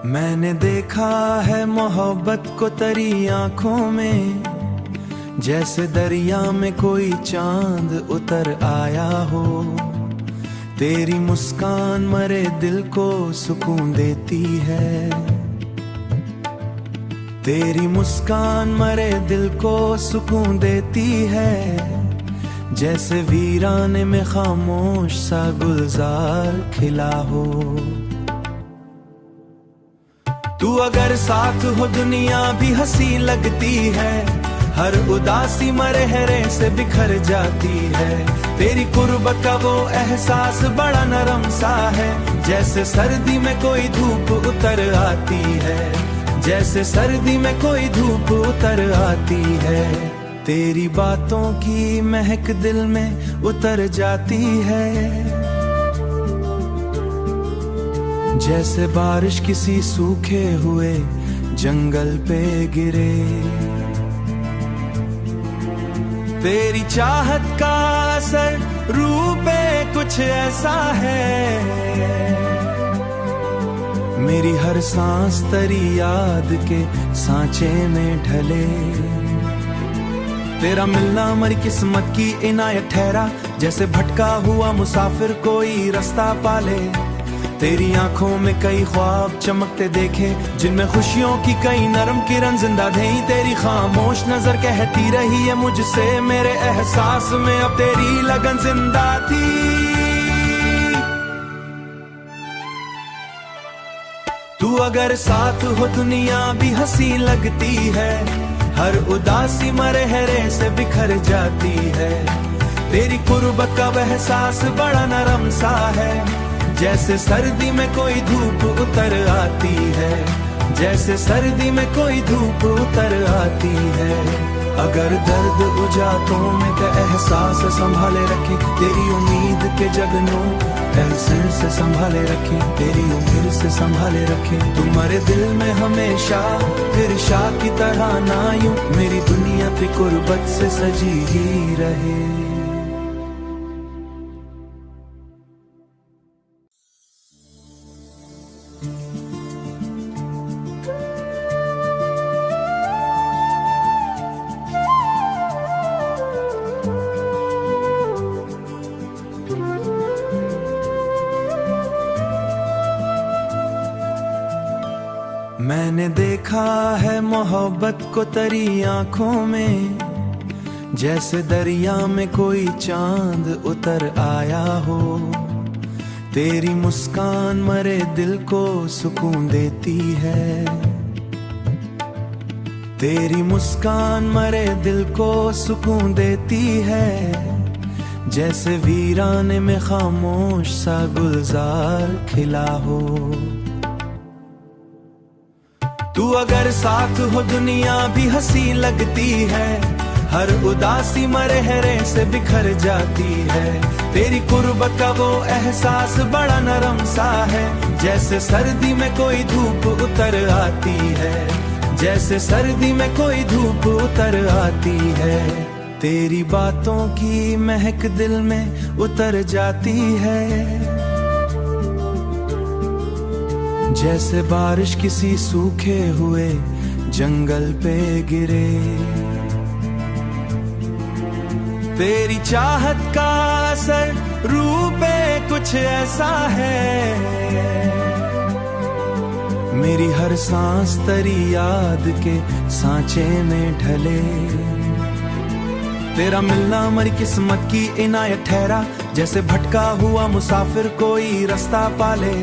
मैंने देखा है मोहब्बत को तेरी आंखों में, जैसे दरिया में कोई चांद उतर आया हो। तेरी मुस्कान मरे दिल को सुकून देती है, तेरी मुस्कान मरे दिल को सुकून देती है। जैसे वीराने में खामोश सा गुलजार खिला हो। तू अगर साथ हो दुनिया भी हंसी लगती है, हर उदासी मरहरे से बिखर जाती है। तेरी कुर्बत का वो एहसास बड़ा नरम सा है, जैसे सर्दी में कोई धूप उतर आती है, जैसे सर्दी में कोई धूप उतर आती है। तेरी बातों की महक दिल में उतर जाती है, जैसे बारिश किसी सूखे हुए जंगल पे गिरे। तेरी चाहत का असर रूह पे कुछ ऐसा है, मेरी हर सांस तेरी याद के सांचे में ढले। तेरा मिलना हमारी किस्मत की इनायत ठहरा, जैसे भटका हुआ मुसाफिर कोई रास्ता पाले। तेरी आंखों में कई ख्वाब चमकते देखे, जिनमें खुशियों की कई नरम किरण जिंदा थी। तेरी खामोश नजर कहती रही है मुझसे, मेरे एहसास में अब तेरी लगन जिंदा थी। तू अगर साथ हो दुनिया भी हंसी लगती है, हर उदासी मरहरे से बिखर जाती है। तेरी कुर्बत का वह एहसास बड़ा नरम सा है, जैसे सर्दी में कोई धूप उतर आती है, जैसे सर्दी में कोई धूप उतर आती है। अगर दर्द बुझातों में का एहसास संभाले रखे, तेरी उम्मीद के जगनों एहसन से संभाले रखे, तेरी उम्र से संभाले रखे। तुम्हारे दिल में हमेशा फिर शाह की तरह ना यूं, मेरी दुनिया तेरी कुर्बत से सजी ही रहे। मैंने देखा है मोहब्बत को तेरी आंखों में, जैसे दरिया में कोई चांद उतर आया हो। तेरी मुस्कान मरे दिल को सुकून देती है, तेरी मुस्कान मरे दिल को सुकून देती है। जैसे वीराने में खामोश सा गुलजार खिला हो। तू अगर साथ हो दुनिया भी हंसी लगती है, हर उदासी मरहरे से बिखर जाती है। तेरी कुर्बत का वो एहसास बड़ा नरम सा है, जैसे सर्दी में कोई धूप उतर आती है, जैसे सर्दी में कोई धूप उतर आती है। तेरी बातों की महक दिल में उतर जाती है, जैसे बारिश किसी सूखे हुए जंगल पे गिरे। तेरी चाहत का असर रूह पे कुछ ऐसा है, मेरी हर सांस तेरी याद के सांचे में ढले। तेरा मिलना हमारी किस्मत की इनायत ठहरा, जैसे भटका हुआ मुसाफिर कोई रास्ता पाले।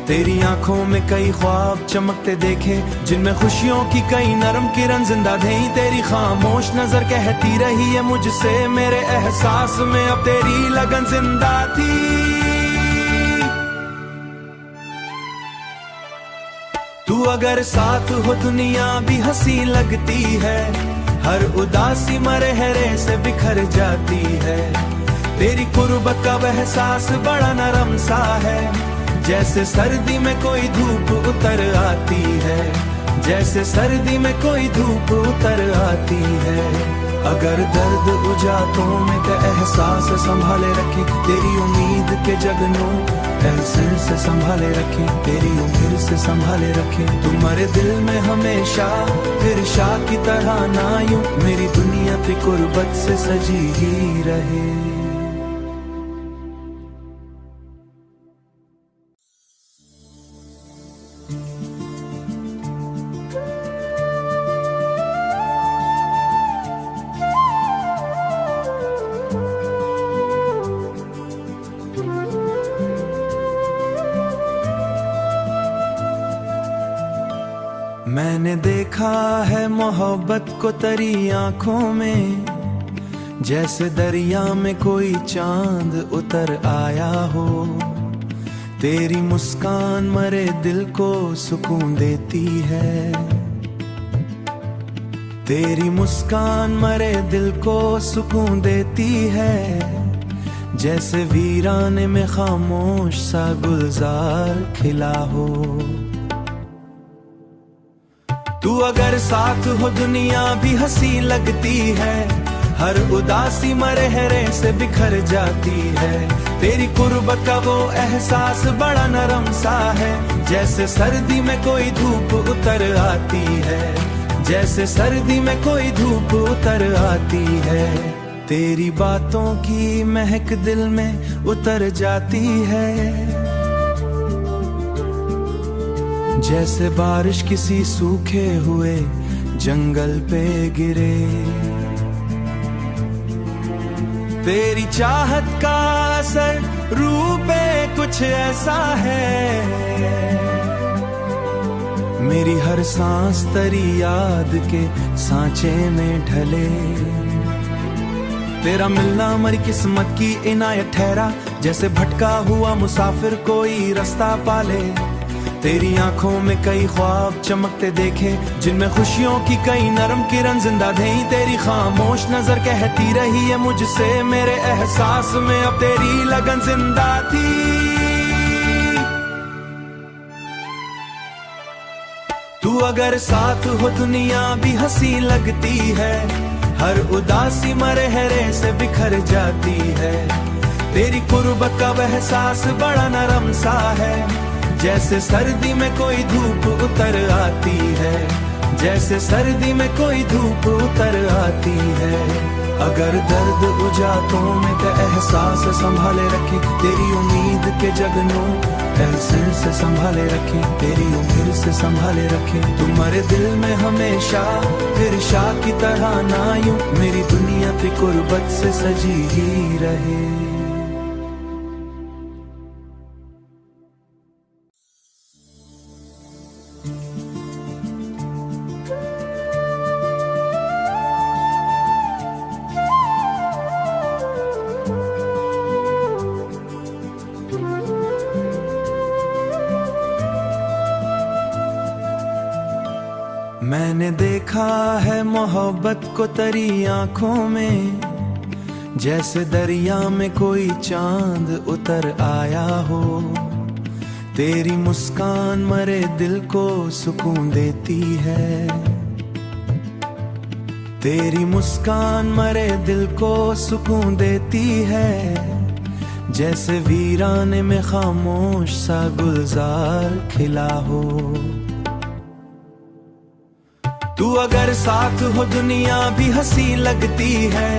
तेरी आंखों में कई ख्वाब चमकते देखे, जिनमें खुशियों की कई नरम किरण जिंदा थी। तेरी खामोश नजर कहती रही है मुझसे, मेरे एहसास में अब तेरी लगन जिंदा थी। तू अगर साथ हो दुनिया भी हंसी लगती है, हर उदासी मरहरे से बिखर जाती है। तेरी कुर्बत का वह एहसास बड़ा नरम सा है, जैसे सर्दी में कोई धूप उतर आती है, जैसे सर्दी में कोई धूप उतर आती है। अगर दर्द बुझातों में का एहसास संभाले रखे, तेरी उम्मीद के जगनों सिर से संभाले रखे, तेरी उम्र से संभाले रखे। तुम्हारे दिल में हमेशा फिर शाह की तरह ना यूं मेरी दुनिया पे कुर्बत से सजी ही रहे। मैंने देखा है मोहब्बत को तेरी आंखों में, जैसे दरिया में कोई चांद उतर आया हो। तेरी मुस्कान मरे दिल को सुकून देती है, तेरी मुस्कान मरे दिल को सुकून देती है। जैसे वीराने में खामोश सा गुलजार खिला हो। तू अगर साथ हो दुनिया भी हंसी लगती है, हर उदासी मरहरे से बिखर जाती है। तेरी कुर्बत का वो एहसास बड़ा नरम सा है, जैसे सर्दी में कोई धूप उतर आती है, जैसे सर्दी में कोई धूप उतर आती है। तेरी बातों की महक दिल में उतर जाती है, जैसे बारिश किसी सूखे हुए जंगल पे गिरे। तेरी चाहत का असर रूह पे कुछ ऐसा है, मेरी हर सांस तेरी याद के सांचे में ढले। तेरा मिलना हमारी किस्मत की इनायत ठहरा, जैसे भटका हुआ मुसाफिर कोई रास्ता पाले। तेरी आंखों में कई ख्वाब चमकते देखे, जिनमें खुशियों की कई नरम किरण जिंदा थी। तेरी खामोश नजर कहती रही है मुझसे, मेरे एहसास में अब तेरी लगन जिंदा थी। तू अगर साथ हो दुनिया भी हंसी लगती है, हर उदासी मरहरे से बिखर जाती है। तेरी कुर्बत का वह एहसास बड़ा नरम सा है, जैसे सर्दी में कोई धूप उतर आती है, जैसे सर्दी में कोई धूप उतर आती है। अगर दर्द बुझातों में का एहसास संभाले रखे, तेरी उम्मीद के जगनों सिर से संभाले रखे, तेरी उम्र से संभाले रखे। तुम्हारे दिल में हमेशा फिर शाह की तरह ना यूं मेरी दुनिया पे कुर्बत से सजी ही रहे। मैंने देखा है मोहब्बत को तेरी आंखों में, जैसे दरिया में कोई चांद उतर आया हो। तेरी मुस्कान मरे दिल को सुकून देती है, तेरी मुस्कान मरे दिल को सुकून देती है। जैसे वीराने में खामोश सा गुलजार खिला हो। तू अगर साथ हो दुनिया भी हंसी लगती है,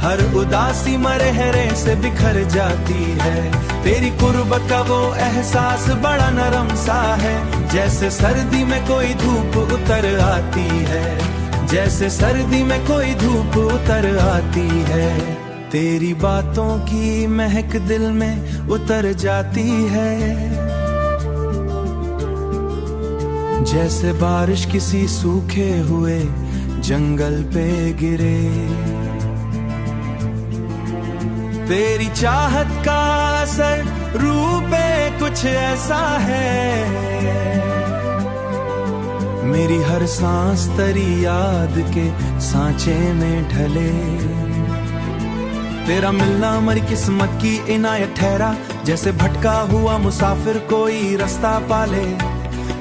हर उदासी मरहरे से बिखर जाती है। तेरी कुर्बत का वो एहसास बड़ा नरम सा है, जैसे सर्दी में कोई धूप उतर आती है, जैसे सर्दी में कोई धूप उतर आती है। तेरी बातों की महक दिल में उतर जाती है, जैसे बारिश किसी सूखे हुए जंगल पे गिरे। तेरी चाहत का असर रूह पे कुछ ऐसा है, मेरी हर सांस तेरी याद के सांचे में ढले। तेरा मिलना हमारी किस्मत की इनायत ठहरा, जैसे भटका हुआ मुसाफिर कोई रास्ता पाले।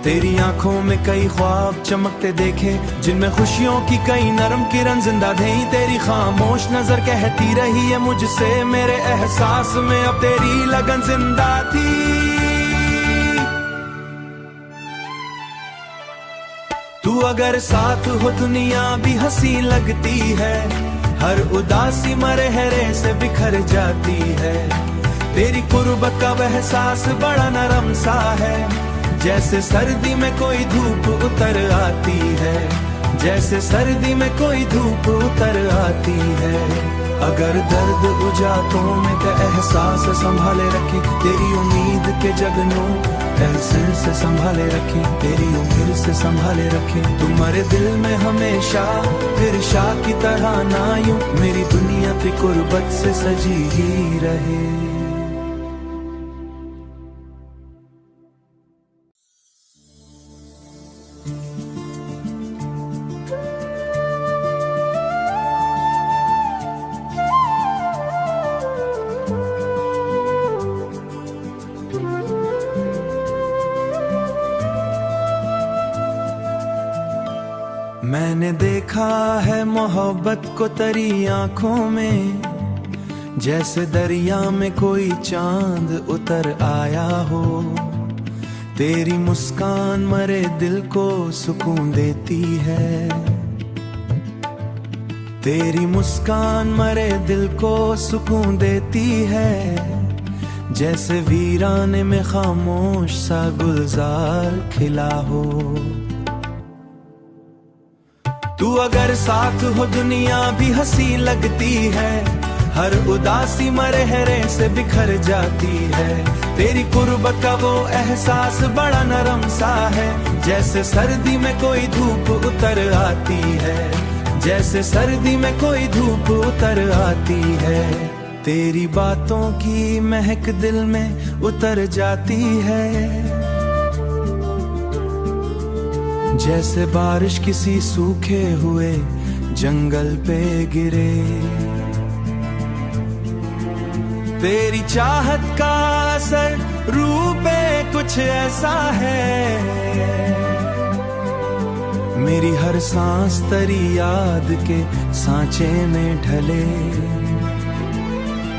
तेरी आंखों में कई ख्वाब चमकते देखे, जिनमें खुशियों की कई नरम किरण जिंदा थी। तेरी खामोश नजर कहती रही है मुझसे, मेरे एहसास में अब तेरी लगन जिंदा थी। तू अगर साथ हो दुनिया भी हंसी लगती है, हर उदासी मरहरे से बिखर जाती है। तेरी कुर्बत का वह एहसास बड़ा नरम सा है, जैसे सर्दी में कोई धूप उतर आती है, जैसे सर्दी में कोई धूप उतर आती है। अगर दर्द बुझातों में का एहसास संभाले रखे, तेरी उम्मीद के जगनों एहसास से संभाले रखे, तेरी उम्र से संभाले रखे। तुम्हारे दिल में हमेशा फिर शाह की तरह ना यूं मेरी दुनिया की कुर्बत से सजी ही रहे। मैंने देखा है मोहब्बत को तेरी आंखों में, जैसे दरिया में कोई चांद उतर आया हो। तेरी मुस्कान मरे दिल को सुकून देती है, तेरी मुस्कान मरे दिल को सुकून देती है। जैसे वीराने में खामोश सा गुलजार खिला हो। तू अगर साथ हो दुनिया भी हंसी लगती है, हर उदासी मरहरे से बिखर जाती है। तेरी कुर्बत का वो एहसास बड़ा नरम सा है, जैसे सर्दी में कोई धूप उतर आती है, जैसे सर्दी में कोई धूप उतर आती है। तेरी बातों की महक दिल में उतर जाती है, जैसे बारिश किसी सूखे हुए जंगल पे गिरे। तेरी चाहत का असर रूह पे कुछ ऐसा है, मेरी हर सांस तेरी याद के सांचे में ढले।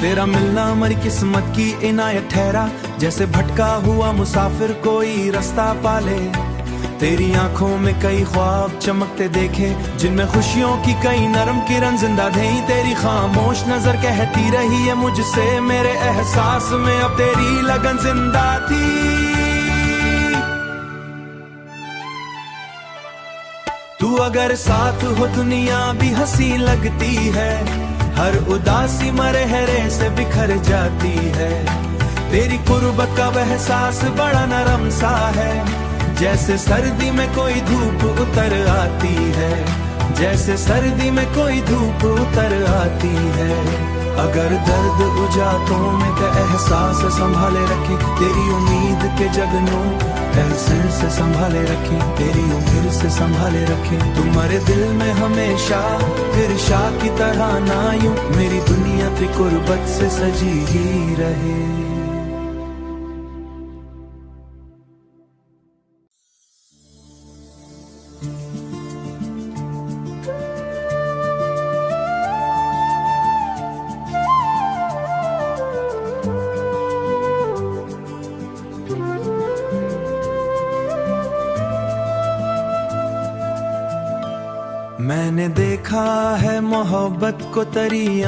तेरा मिलना हमारी किस्मत की इनायत ठहरा, जैसे भटका हुआ मुसाफिर कोई रास्ता पाले। तेरी आंखों में कई ख्वाब चमकते देखे, जिनमें खुशियों की कई नरम किरण जिंदा थे। तेरी खामोश नजर कहती रही है मुझसे, मेरे एहसास में अब तेरी लगन जिंदा थी। तू अगर साथ हो दुनिया भी हंसी लगती है, हर उदासी मरहरे से बिखर जाती है। तेरी कुर्बत का वह एहसास बड़ा नरम सा है, जैसे सर्दी में कोई धूप उतर आती है, जैसे सर्दी में कोई धूप उतर आती है। अगर दर्द बुझातों में का एहसास संभाले रखे, तेरी उम्मीद के जगनों एहसास से संभाले रखे, तेरी उम्र से संभाले रखे। तुम्हारे दिल में हमेशा फिर शाह की तरह ना यूं मेरी दुनिया की कुर्बत से सजी ही रहे। मैंने देखा है मोहब्बत को तेरी